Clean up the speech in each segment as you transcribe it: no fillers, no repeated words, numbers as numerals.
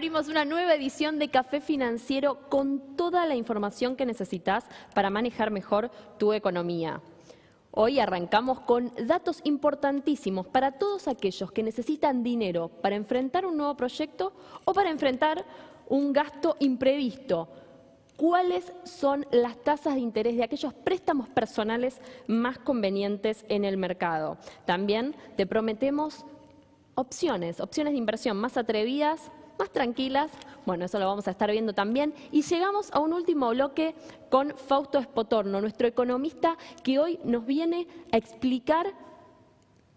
abrimos una nueva edición de Café Financiero con toda la información que necesitas para manejar mejor tu economía. Hoy arrancamos con datos importantísimos para todos aquellos que necesitan dinero para enfrentar un nuevo proyecto o para enfrentar un gasto imprevisto. ¿Cuáles son las tasas de interés de aquellos préstamos personales más convenientes en el mercado? También te prometemos opciones de inversión más atrevidas, más tranquilas. Bueno, eso lo vamos a estar viendo también. Y llegamos a un último bloque con Fausto Espotorno, nuestro economista, que hoy nos viene a explicar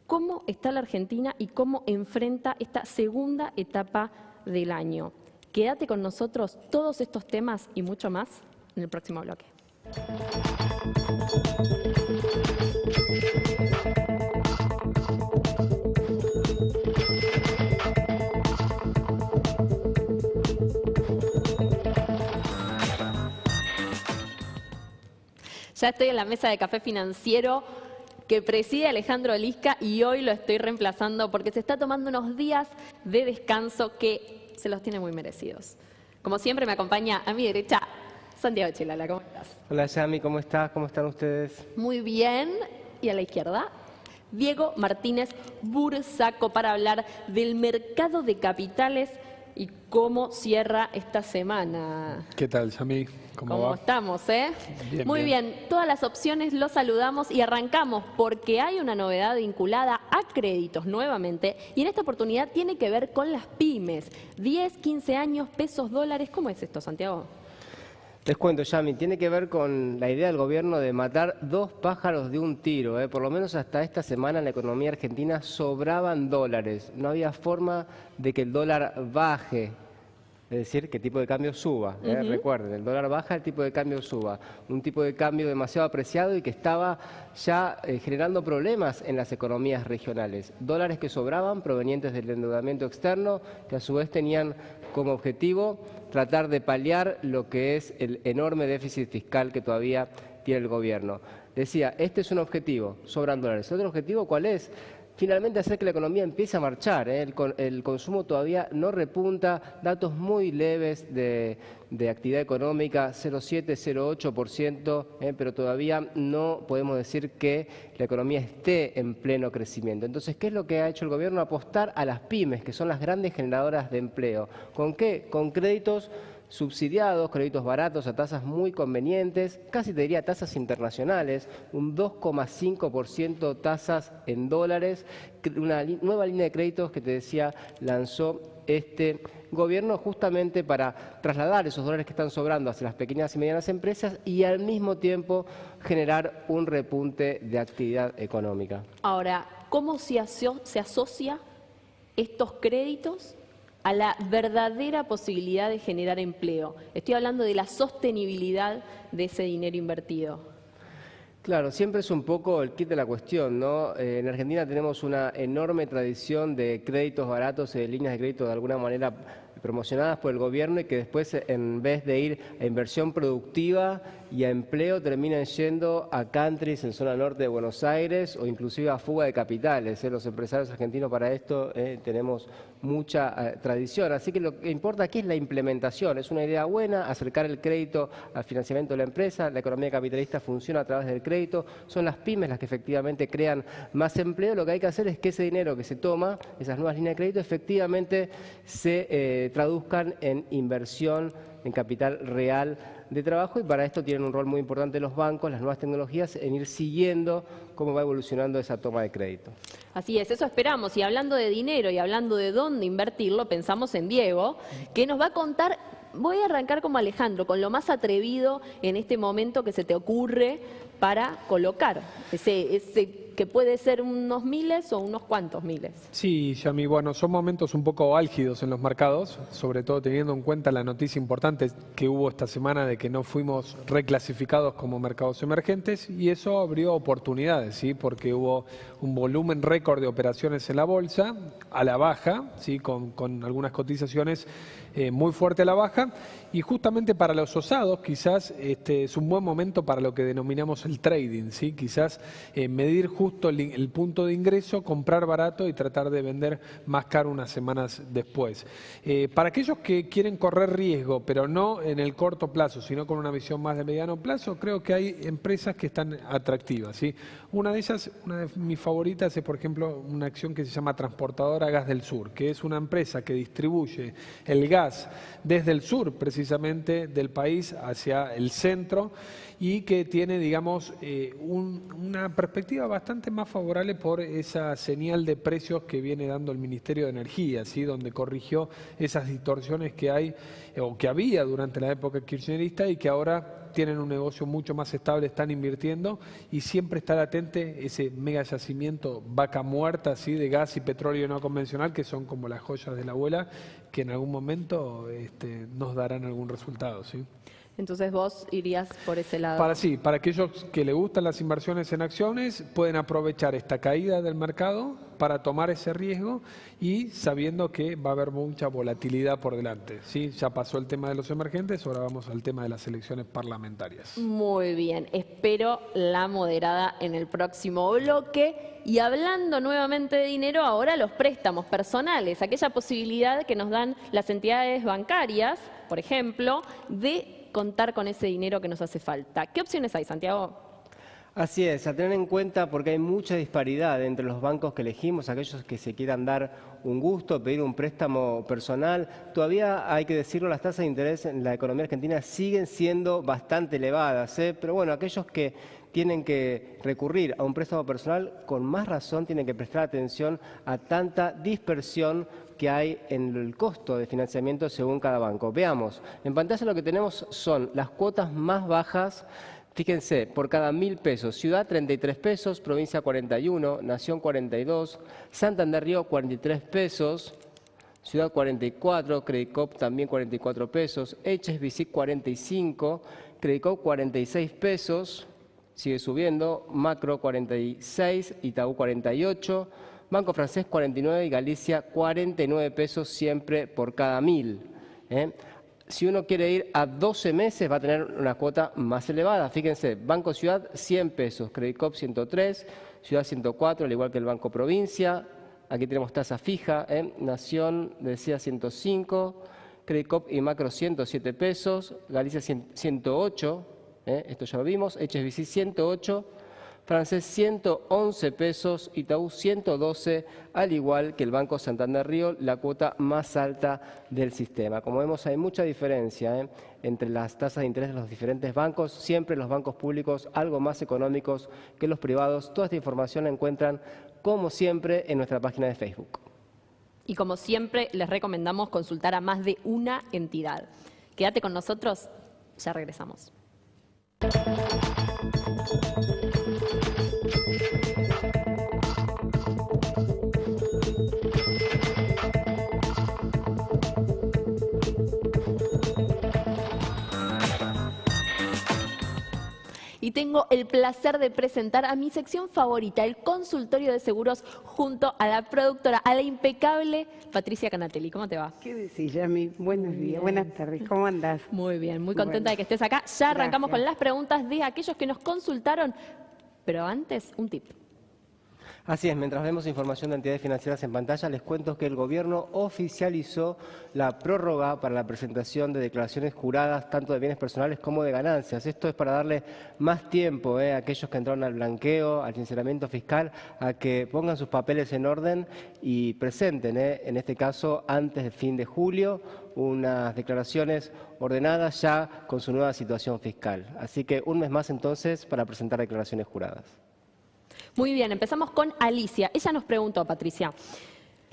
cómo está la Argentina y cómo enfrenta esta segunda etapa del año. Quédate con nosotros, todos estos temas y mucho más en el próximo bloque. Ya estoy en la mesa de Café Financiero que preside Alejandro Lisca y hoy lo estoy reemplazando porque se está tomando unos días de descanso que se los tiene muy merecidos. Como siempre me acompaña a mi derecha Santiago Chilala. ¿Cómo estás? Hola Yami, ¿cómo estás? ¿Cómo están ustedes? Muy bien. Y a la izquierda, Diego Martínez Bursaco para hablar del mercado de capitales y cómo cierra esta semana. ¿Qué tal, Yami? ¿Cómo estamos, Bien, Muy bien. Todas las opciones los saludamos y arrancamos porque hay una novedad vinculada a créditos nuevamente y en esta oportunidad tiene que ver con las pymes. 10, 15 años, pesos, dólares. ¿Cómo es esto, Santiago? Les cuento, Yami, tiene que ver con la idea del gobierno de matar dos pájaros de un tiro. Por lo menos hasta esta semana en la economía argentina sobraban dólares. No había forma de que el dólar baje. Es decir, que el tipo de cambio suba. Recuerden, el dólar baja, el tipo de cambio suba. Un tipo de cambio demasiado apreciado y que estaba ya generando problemas en las economías regionales. Dólares que sobraban provenientes del endeudamiento externo, que a su vez tenían como objetivo tratar de paliar lo que es el enorme déficit fiscal que todavía tiene el gobierno. Decía, este es un objetivo, sobran dólares. ¿Otro objetivo cuál es? Finalmente hacer que la economía empiece a marchar. El consumo todavía no repunta, datos muy leves de actividad económica, 0,7, 0,8%, pero todavía no podemos decir que la economía esté en pleno crecimiento. Entonces, ¿qué es lo que ha hecho el gobierno? Apostar a las pymes, que son las grandes generadoras de empleo. ¿Con qué? Con créditos subsidiados, créditos baratos a tasas muy convenientes, casi te diría tasas internacionales, un 2,5% tasas en dólares, una nueva línea de créditos que te decía lanzó este gobierno justamente para trasladar esos dólares que están sobrando hacia las pequeñas y medianas empresas y al mismo tiempo generar un repunte de actividad económica. Ahora, ¿cómo se asocia estos créditos a la verdadera posibilidad de generar empleo? Estoy hablando de la sostenibilidad de ese dinero invertido. Claro, siempre es un poco el kit de la cuestión, ¿no? En Argentina tenemos una enorme tradición de créditos baratos y de líneas de crédito de alguna manera promocionadas por el gobierno y que después, en vez de ir a inversión productiva y a empleo, terminan yendo a countries en zona norte de Buenos Aires o inclusive a fuga de capitales. Los empresarios argentinos para esto tenemos mucha tradición. Así que lo que importa aquí es la implementación. Es una idea buena acercar el crédito al financiamiento de la empresa. La economía capitalista funciona a través del crédito. Son las pymes las que efectivamente crean más empleo. Lo que hay que hacer es que ese dinero que se toma, esas nuevas líneas de crédito, efectivamente se traduzcan en inversión, en capital real de trabajo, y para esto tienen un rol muy importante los bancos, las nuevas tecnologías, en ir siguiendo cómo va evolucionando esa toma de crédito. Así es, eso esperamos. Y hablando de dinero y hablando de dónde invertirlo, pensamos en Diego, que nos va a contar. Voy a arrancar como Alejandro, con lo más atrevido en este momento que se te ocurre para colocar ese que puede ser unos miles o unos cuantos miles. Sí, Yami, bueno, son momentos un poco álgidos en los mercados, sobre todo teniendo en cuenta la noticia importante que hubo esta semana de que no fuimos reclasificados como mercados emergentes, y eso abrió oportunidades, ¿sí? Porque hubo un volumen récord de operaciones en la bolsa, a la baja, ¿sí? Con algunas cotizaciones muy fuerte a la baja. Y justamente para los osados quizás es un buen momento para lo que denominamos el trading, ¿sí? Quizás medir justo el punto de ingreso, comprar barato y tratar de vender más caro unas semanas después. Para aquellos que quieren correr riesgo, pero no en el corto plazo, sino con una visión más de mediano plazo, creo que hay empresas que están atractivas, ¿sí? Una de ellas, una de mis favoritas es, por ejemplo, una acción que se llama Transportadora Gas del Sur, que es una empresa que distribuye el gas desde el sur, precisamente del país, hacia el centro, y que tiene, digamos, una perspectiva bastante más favorable por esa señal de precios que viene dando el Ministerio de Energía, ¿sí? Donde corrigió esas distorsiones que hay o que había durante la época kirchnerista y que ahora tienen un negocio mucho más estable, están invirtiendo y siempre está latente ese mega yacimiento vaca muerta, ¿sí? De gas y petróleo no convencional, que son como las joyas de la abuela, que en algún momento nos darán algún resultado, ¿sí? Entonces vos irías por ese lado. Para aquellos que les gustan las inversiones en acciones, pueden aprovechar esta caída del mercado para tomar ese riesgo y sabiendo que va a haber mucha volatilidad por delante, ¿sí? Ya pasó el tema de los emergentes, ahora vamos al tema de las elecciones parlamentarias. Muy bien, espero la moderada en el próximo bloque. Y hablando nuevamente de dinero, ahora los préstamos personales, aquella posibilidad que nos dan las entidades bancarias, por ejemplo, de contar con ese dinero que nos hace falta. ¿Qué opciones hay, Santiago? Así es, a tener en cuenta porque hay mucha disparidad entre los bancos que elegimos, aquellos que se quieran dar un gusto, pedir un préstamo personal. Todavía hay que decirlo, las tasas de interés en la economía argentina siguen siendo bastante elevadas, pero bueno, aquellos que tienen que recurrir a un préstamo personal, con más razón tienen que prestar atención a tanta dispersión que hay en el costo de financiamiento según cada banco. Veamos, en pantalla lo que tenemos son las cuotas más bajas. Fíjense, por cada 1.000 pesos, Ciudad 33 pesos, Provincia 41, Nación 42, Santander Río 43 pesos, Ciudad 44, Credicop también 44 pesos, HSBC 45, Credicop 46 pesos, sigue subiendo, Macro 46, Itaú 48, Banco Francés 49 y Galicia 49 pesos siempre por cada 1.000. Si uno quiere ir a 12 meses va a tener una cuota más elevada. Fíjense, Banco Ciudad 100 pesos, Credicop 103, Ciudad 104, al igual que el Banco Provincia. Aquí tenemos tasa fija, Nación decía 105, Credicop y Macro 107 pesos, Galicia 108, esto ya lo vimos, HSBC 108, Francés 111 pesos, Itaú 112, al igual que el Banco Santander Río, la cuota más alta del sistema. Como vemos, hay mucha diferencia entre las tasas de interés de los diferentes bancos, siempre los bancos públicos algo más económicos que los privados. Toda esta información la encuentran, como siempre, en nuestra página de Facebook. Y como siempre, les recomendamos consultar a más de una entidad. Quédate con nosotros, ya regresamos. Y tengo el placer de presentar a mi sección favorita, el consultorio de seguros, junto a la productora, a la impecable Patricia Canatelli. ¿Cómo te va? ¿Qué decís, Yami? Buenos días, buenas tardes. ¿Cómo andás? Muy bien, muy contenta de que estés acá. Ya arrancamos con las preguntas de aquellos que nos consultaron. Pero antes, un tip. Así es, mientras vemos información de entidades financieras en pantalla, les cuento que el gobierno oficializó la prórroga para la presentación de declaraciones juradas, tanto de bienes personales como de ganancias. Esto es para darle más tiempo a aquellos que entraron al blanqueo, al sinceramiento fiscal, a que pongan sus papeles en orden y presenten, en este caso, antes del fin de julio, unas declaraciones ordenadas ya con su nueva situación fiscal. Así que un mes más entonces para presentar declaraciones juradas. Muy bien, empezamos con Alicia. Ella nos preguntó, Patricia,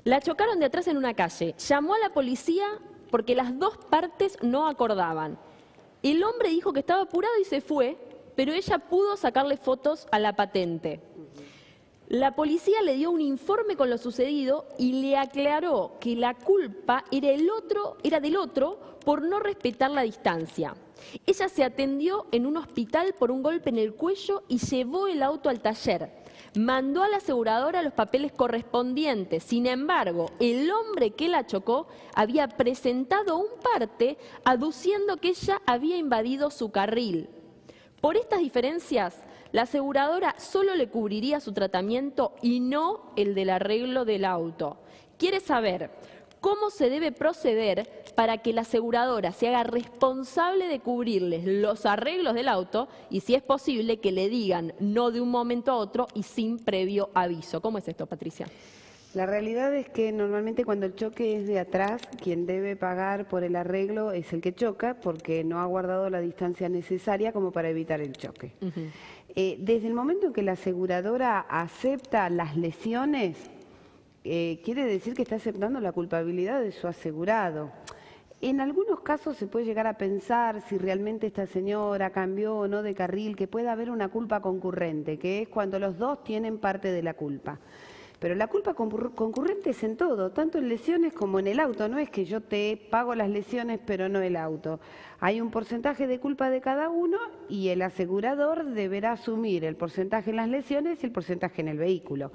la chocaron de atrás en una calle, llamó a la policía porque las dos partes no acordaban. El hombre dijo que estaba apurado y se fue, pero ella pudo sacarle fotos a la patente. La policía le dio un informe con lo sucedido y le aclaró que la culpa era del otro por no respetar la distancia. Ella se atendió en un hospital por un golpe en el cuello y llevó el auto al taller. Mandó a la aseguradora los papeles correspondientes. Sin embargo, el hombre que la chocó había presentado un parte aduciendo que ella había invadido su carril. Por estas diferencias, la aseguradora solo le cubriría su tratamiento y no el del arreglo del auto. ¿Quiere saber cómo se debe proceder para que la aseguradora se haga responsable de cubrirles los arreglos del auto y, si es posible, que le digan no de un momento a otro y sin previo aviso? ¿Cómo es esto, Patricia? La realidad es que normalmente cuando el choque es de atrás, quien debe pagar por el arreglo es el que choca porque no ha guardado la distancia necesaria como para evitar el choque. Desde el momento en que la aseguradora acepta las lesiones, quiere decir que está aceptando la culpabilidad de su asegurado. En algunos casos se puede llegar a pensar si realmente esta señora cambió o no de carril, que pueda haber una culpa concurrente, que es cuando los dos tienen parte de la culpa. Pero la culpa concurrente es en todo, tanto en lesiones como en el auto. No es que yo te pago las lesiones pero no el auto. Hay un porcentaje de culpa de cada uno y el asegurador deberá asumir el porcentaje en las lesiones y el porcentaje en el vehículo.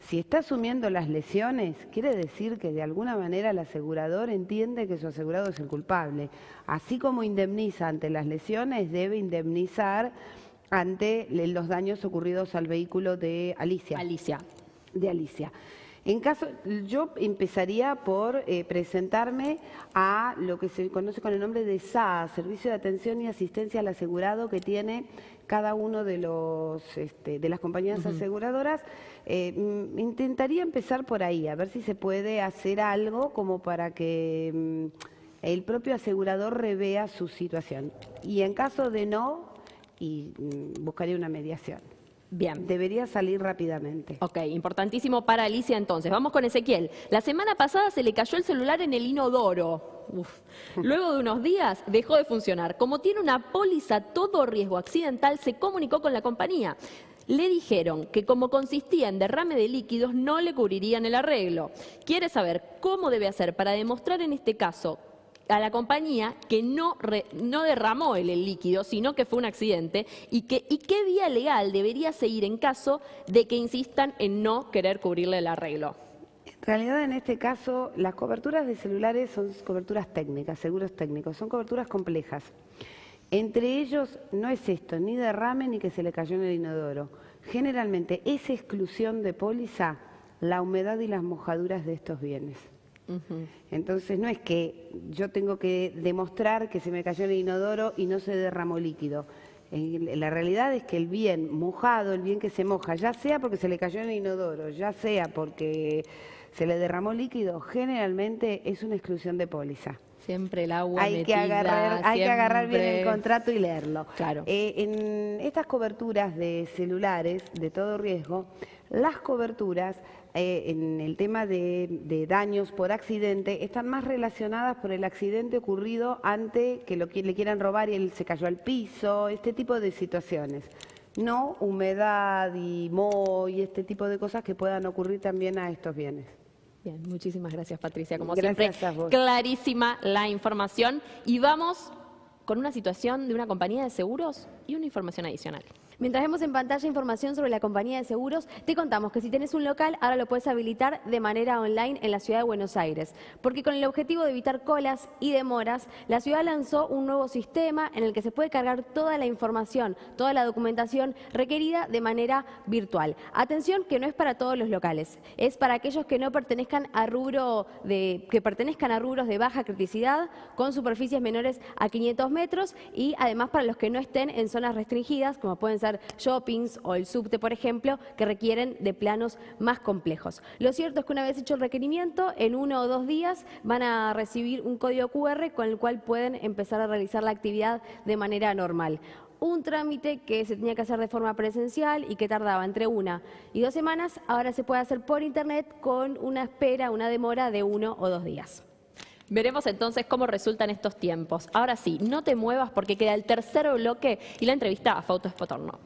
Si está asumiendo las lesiones, quiere decir que de alguna manera el asegurador entiende que su asegurado es el culpable. Así como indemniza ante las lesiones, debe indemnizar ante los daños ocurridos al vehículo de Alicia. En caso, yo empezaría por presentarme a lo que se conoce con el nombre de SAA, Servicio de Atención y Asistencia al Asegurado, que tiene cada uno de de las compañías aseguradoras. Intentaría empezar por ahí, a ver si se puede hacer algo como para que el propio asegurador revea su situación. Y en caso de no, buscaría una mediación. Bien. Debería salir rápidamente. Ok, importantísimo para Alicia entonces. Vamos con Ezequiel. La semana pasada se le cayó el celular en el inodoro. Luego de unos días dejó de funcionar. Como tiene una póliza todo riesgo accidental, se comunicó con la compañía. Le dijeron que como consistía en derrame de líquidos no le cubrirían el arreglo. Quiere saber cómo debe hacer para demostrar en este caso a la compañía que no derramó el líquido, sino que fue un accidente, y qué vía legal debería seguir en caso de que insistan en no querer cubrirle el arreglo. En realidad, en este caso, las coberturas de celulares son coberturas técnicas, seguros técnicos, son coberturas complejas. Entre ellos no es esto, ni derrame ni que se le cayó en el inodoro. Generalmente es exclusión de póliza la humedad y las mojaduras de estos bienes. Entonces no es que yo tengo que demostrar que se me cayó en el inodoro y no se derramó líquido. La realidad es que el bien mojado, el bien que se moja, ya sea porque se le cayó en el inodoro, ya sea porque se le derramó líquido, generalmente es una exclusión de póliza. Siempre el agua hay que agarrar bien el contrato y leerlo. Claro. En estas coberturas de celulares de todo riesgo, las coberturas en el tema de daños por accidente están más relacionadas por el accidente ocurrido ante que le quieran robar y él se cayó al piso, este tipo de situaciones. No humedad y moho y este tipo de cosas que puedan ocurrir también a estos bienes. Bien, muchísimas gracias, Patricia. Como Gracias siempre, a vos. clarísima la información. Y vamos con una situación de una compañía de seguros y una información adicional. Mientras vemos en pantalla información sobre la compañía de seguros, te contamos que si tenés un local, ahora lo puedes habilitar de manera online en la ciudad de Buenos Aires. Porque con el objetivo de evitar colas y demoras, la ciudad lanzó un nuevo sistema en el que se puede cargar toda la información, toda la documentación requerida de manera virtual. Atención, que no es para todos los locales, es para aquellos que no pertenezcan a rubros de baja criticidad, con superficies menores a 500 metros y además para los que no estén en zonas restringidas, como pueden ser shoppings o el subte, por ejemplo, que requieren de planos más complejos. Lo cierto es que una vez hecho el requerimiento, en 1 o 2 días van a recibir un código QR con el cual pueden empezar a realizar la actividad de manera normal. Un trámite que se tenía que hacer de forma presencial y que tardaba entre 1 y 2 semanas, ahora se puede hacer por internet con una espera, una demora de 1 o 2 días. Veremos entonces cómo resultan estos tiempos. Ahora sí, no te muevas porque queda el tercer bloque y la entrevista a Fausto Espotorno.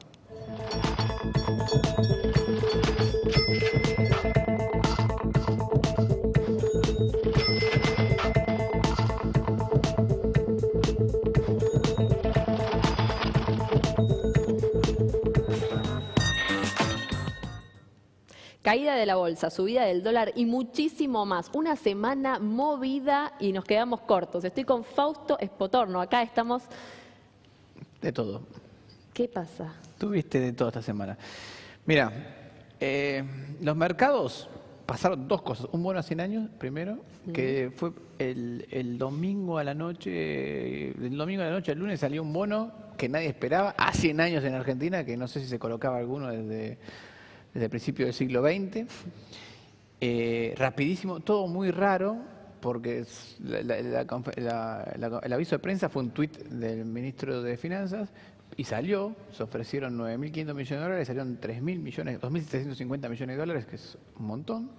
Caída de la bolsa, subida del dólar y muchísimo más. Una semana movida y nos quedamos cortos. Estoy con Fausto Espotorno. Acá estamos. De todo. ¿Qué pasa? Tuviste de todo esta semana. Mira, los mercados pasaron dos cosas. Un bono a 100 años, primero, que fue el domingo a la noche. El domingo a la noche, el lunes salió un bono que nadie esperaba, a 100 años en Argentina, que no sé si se colocaba alguno desde el principio del siglo XX. Rapidísimo, todo muy raro, porque el aviso de prensa fue un tuit del ministro de Finanzas y salió, se ofrecieron 9.500 millones de dólares, salieron 3.000 millones, 2.750 millones de dólares, que es un montón.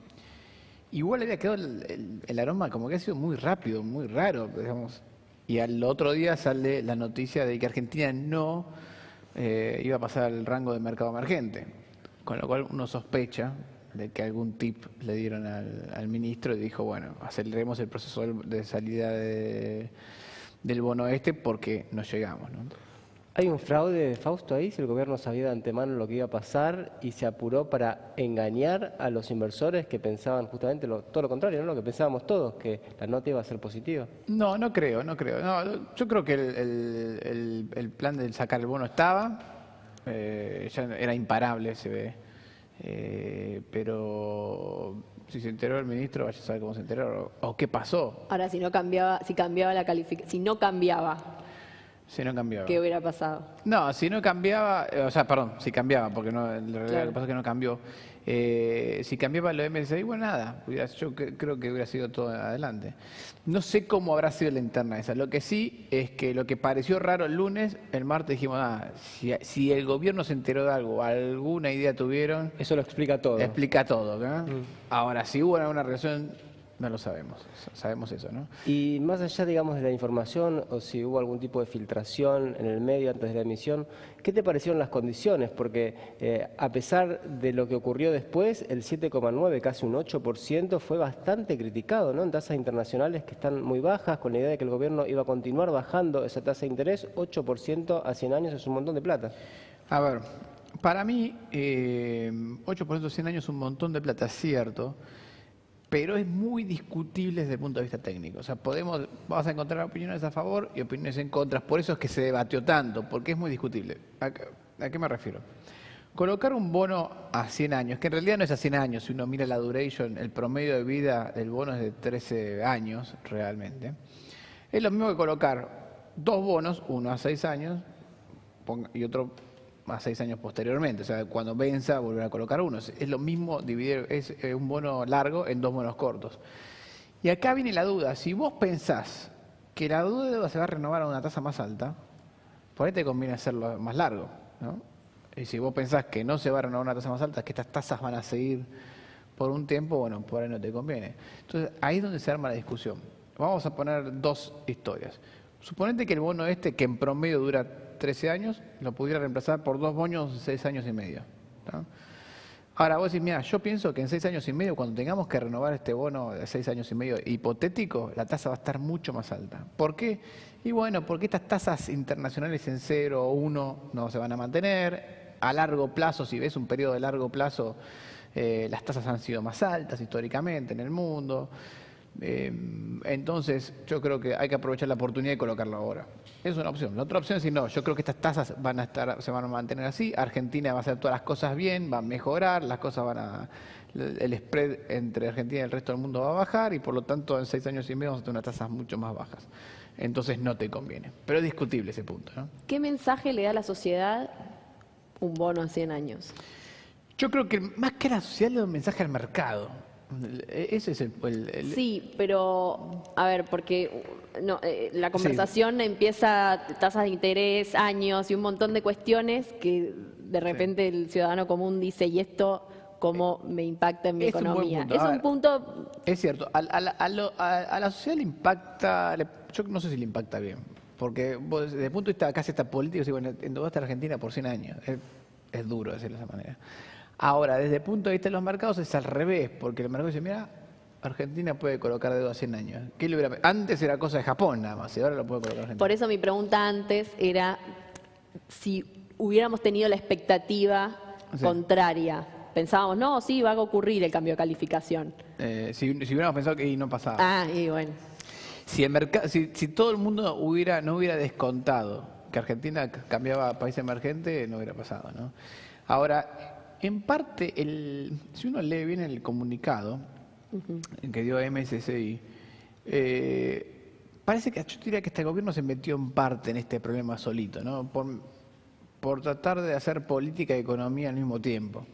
Igual había quedado el aroma como que ha sido muy rápido, muy raro, digamos. Y al otro día sale la noticia de que Argentina no iba a pasar al rango de mercado emergente, con lo cual uno sospecha de que algún tip le dieron al ministro y dijo, bueno, aceleremos el proceso de salida del bono porque no llegamos, ¿no? ¿Hay un fraude, Fausto, ahí? Si el gobierno sabía de antemano lo que iba a pasar y se apuró para engañar a los inversores que pensaban justamente todo lo contrario, ¿no? Lo que pensábamos todos, que la nota iba a ser positiva. No creo. No, yo creo que el plan de sacar el bono estaba, ya era imparable, se ve. Pero si se enteró el ministro, vaya a saber cómo se enteró o qué pasó. Ahora, si no cambiaba la calificación, si no cambiaba, ¿qué hubiera pasado? No, si no cambiaba, si cambiaba, porque no, en realidad Claro. lo que pasa es que no cambió. Si cambiaba lo MSCI, bueno, nada, yo creo que hubiera sido todo adelante. No sé cómo habrá sido la interna esa. Lo que sí es que lo que pareció raro el lunes, el martes dijimos, si el gobierno se enteró de algo, alguna idea tuvieron, Eso lo explica todo. explica todo, ¿no? Ahora, si hubo alguna relación, no lo sabemos. Sabemos eso, ¿no? Y más allá, digamos, de la información o si hubo algún tipo de filtración en el medio antes de la emisión, ¿qué te parecieron las condiciones? Porque a pesar de lo que ocurrió después, el 7,9, casi un 8%, fue bastante criticado, ¿no? En tasas internacionales que están muy bajas, con la idea de que el gobierno iba a continuar bajando esa tasa de interés, 8% a 100 años es un montón de plata. A ver, para mí, 8% de 100 años es un montón de plata, cierto, pero es muy discutible desde el punto de vista técnico. O sea, vas a encontrar opiniones a favor y opiniones en contra. Por eso es que se debatió tanto, porque es muy discutible. ¿A qué me refiero? Colocar un bono a 100 años, que en realidad no es a 100 años, si uno mira la duration, el promedio de vida del bono es de 13 años realmente. Es lo mismo que colocar dos bonos, uno a 6 años y otro a 6 años posteriormente. O sea, cuando venza, volver a colocar uno. Es lo mismo dividir un bono largo en dos bonos cortos. Y acá viene la duda. Si vos pensás que la deuda se va a renovar a una tasa más alta, por ahí te conviene hacerlo más largo, ¿no? Y si vos pensás que no se va a renovar a una tasa más alta, que estas tasas van a seguir por un tiempo, bueno, por ahí no te conviene. Entonces, ahí es donde se arma la discusión. Vamos a poner dos historias. Suponete que el bono que en promedio dura 13 años, lo pudiera reemplazar por dos bonos de 6 años y medio, ¿no? Ahora vos decís, mira, yo pienso que en 6 años y medio, cuando tengamos que renovar este bono de 6 años y medio hipotético, la tasa va a estar mucho más alta. ¿Por qué? Y bueno, porque estas tasas internacionales en 0 o 1 no se van a mantener. A largo plazo, si ves un periodo de largo plazo, las tasas han sido más altas históricamente en el mundo. Entonces, yo creo que hay que aprovechar la oportunidad y colocarlo ahora. Es una opción. La otra opción es decir, no, yo creo que estas tasas se van a mantener así, Argentina va a hacer todas las cosas bien, va a mejorar, el spread entre Argentina y el resto del mundo va a bajar y por lo tanto en 6 años y medio vamos a tener unas tasas mucho más bajas. Entonces no te conviene. Pero es discutible ese punto, ¿no? ¿Qué mensaje le da a la sociedad un bono a 100 años? Yo creo que más que a la sociedad le da un mensaje al mercado. Ese es Sí, pero a ver, porque la conversación empieza tasas de interés, años y un montón de cuestiones que de repente el ciudadano común dice, ¿y esto cómo me impacta en mi economía? Es un punto. Es cierto, a la sociedad le impacta, yo no sé si le impacta bien, porque vos, desde el punto de vista casi hasta político, si bueno, endeudaste a Argentina por 100 años, es duro decirlo de esa manera. Ahora, desde el punto de vista de los mercados es al revés, porque el mercado dice, mira, Argentina puede colocar deuda a 100 años. Antes era cosa de Japón nada más, y ahora lo puede colocar Argentina. Por eso mi pregunta antes era si hubiéramos tenido la expectativa contraria, pensábamos, no, sí, va a ocurrir el cambio de calificación. Si hubiéramos pensado que no pasaba. Ah, y bueno. Si todo el mundo no hubiera descontado que Argentina cambiaba a país emergente, no hubiera pasado, ¿no? Ahora, en parte, si uno lee bien el comunicado que dio MSCI, parece que yo diría que este gobierno se metió en parte en este problema solito, ¿no? Por tratar de hacer política y economía al mismo tiempo.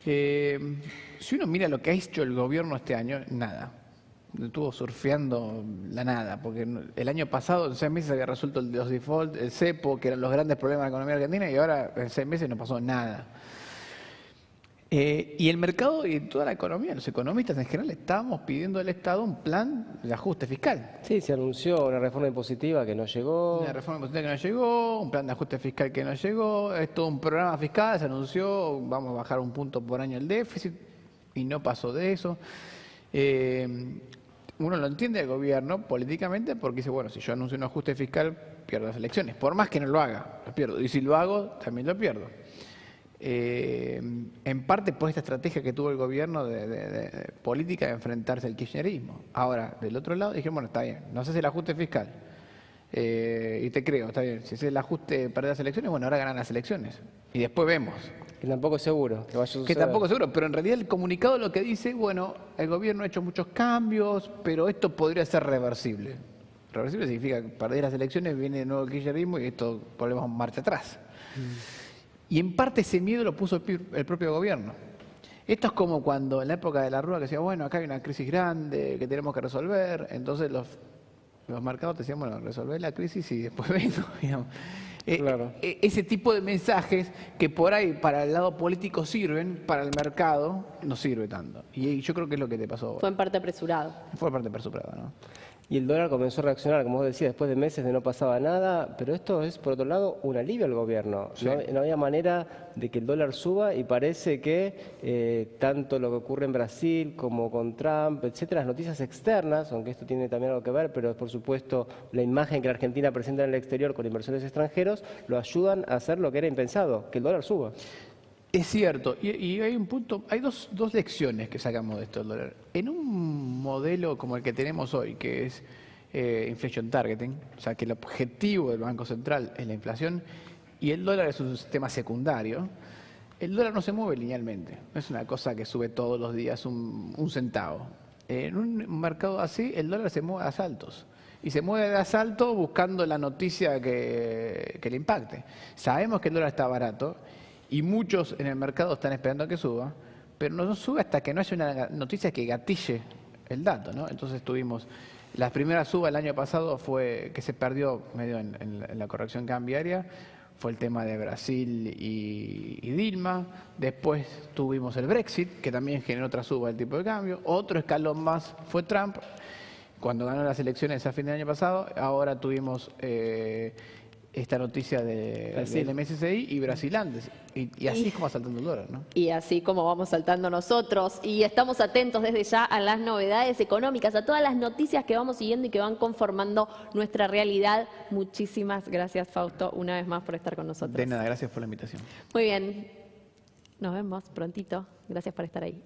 Si uno mira lo que ha hecho el gobierno este año, nada. Estuvo surfeando la nada, porque el año pasado en 6 meses había resuelto los default, el cepo, que eran los grandes problemas de la economía argentina, y ahora en 6 meses no pasó nada. Y el mercado y toda la economía, los economistas en general, estábamos pidiendo al Estado un plan de ajuste fiscal. Sí, se anunció una reforma impositiva que no llegó. Una reforma impositiva que no llegó, un plan de ajuste fiscal que no llegó, es todo un programa fiscal, se anunció, vamos a bajar 1 punto por año el déficit, y no pasó de eso. Uno lo entiende el gobierno políticamente porque dice, bueno, si yo anuncio un ajuste fiscal, pierdo las elecciones. Por más que no lo haga, lo pierdo. Y si lo hago, también lo pierdo. En parte por esta estrategia que tuvo el gobierno de política de enfrentarse al kirchnerismo. Ahora, del otro lado, dije, bueno, está bien, no haces el ajuste fiscal. Y te creo, está bien. Si haces el ajuste para las elecciones, bueno, ahora ganan las elecciones. Y después vemos. Que tampoco es seguro que vaya a suceder. Que tampoco es seguro, pero en realidad el comunicado lo que dice, bueno, el gobierno ha hecho muchos cambios, pero esto podría ser reversible. Reversible significa que perdés las elecciones, viene de nuevo el kirchnerismo y esto volvemos marcha atrás. Y en parte ese miedo lo puso el propio gobierno. Esto es como cuando en la época de la Rúa que decía, bueno, acá hay una crisis grande que tenemos que resolver, entonces los mercados te decían, bueno, resolver la crisis y después vengo, digamos. Claro. Ese tipo de mensajes que por ahí para el lado político sirven, para el mercado no sirve tanto. Y yo creo que es lo que te pasó. Fue en parte apresurado. Fue parte apresurada, ¿no? Y el dólar comenzó a reaccionar, como vos decías, después de meses de no pasaba nada, pero esto es, por otro lado, un alivio al gobierno. Sí. No había manera de que el dólar suba y parece que tanto lo que ocurre en Brasil como con Trump, etcétera, las noticias externas, aunque esto tiene también algo que ver, pero por supuesto la imagen que la Argentina presenta en el exterior con inversores extranjeros, lo ayudan a hacer lo que era impensado, que el dólar suba. Es cierto, y hay un punto, hay dos lecciones que sacamos de esto del dólar. En un modelo como el que tenemos hoy, que es inflation targeting, o sea que el objetivo del Banco Central es la inflación y el dólar es un sistema secundario, el dólar no se mueve linealmente, no es una cosa que sube todos los días un centavo. En un mercado así, el dólar se mueve a saltos. Y se mueve de asalto buscando la noticia que le impacte. Sabemos que el dólar está barato y muchos en el mercado están esperando a que suba, pero no sube hasta que no haya una noticia que gatille el dato, ¿no? Entonces tuvimos la primera suba el año pasado fue que se perdió medio en la corrección cambiaria, fue el tema de Brasil y Dilma. Después tuvimos el Brexit, que también generó otra suba del tipo de cambio. Otro escalón más fue Trump, cuando ganó las elecciones a fin de año pasado. Ahora tuvimos esta noticia del MSCI y Brasil antes. Y así es como va saltando el dólar, ¿no? Y así como vamos saltando nosotros. Y estamos atentos desde ya a las novedades económicas, a todas las noticias que vamos siguiendo y que van conformando nuestra realidad. Muchísimas gracias, Fausto, una vez más por estar con nosotros. De nada, gracias por la invitación. Muy bien. Nos vemos prontito. Gracias por estar ahí.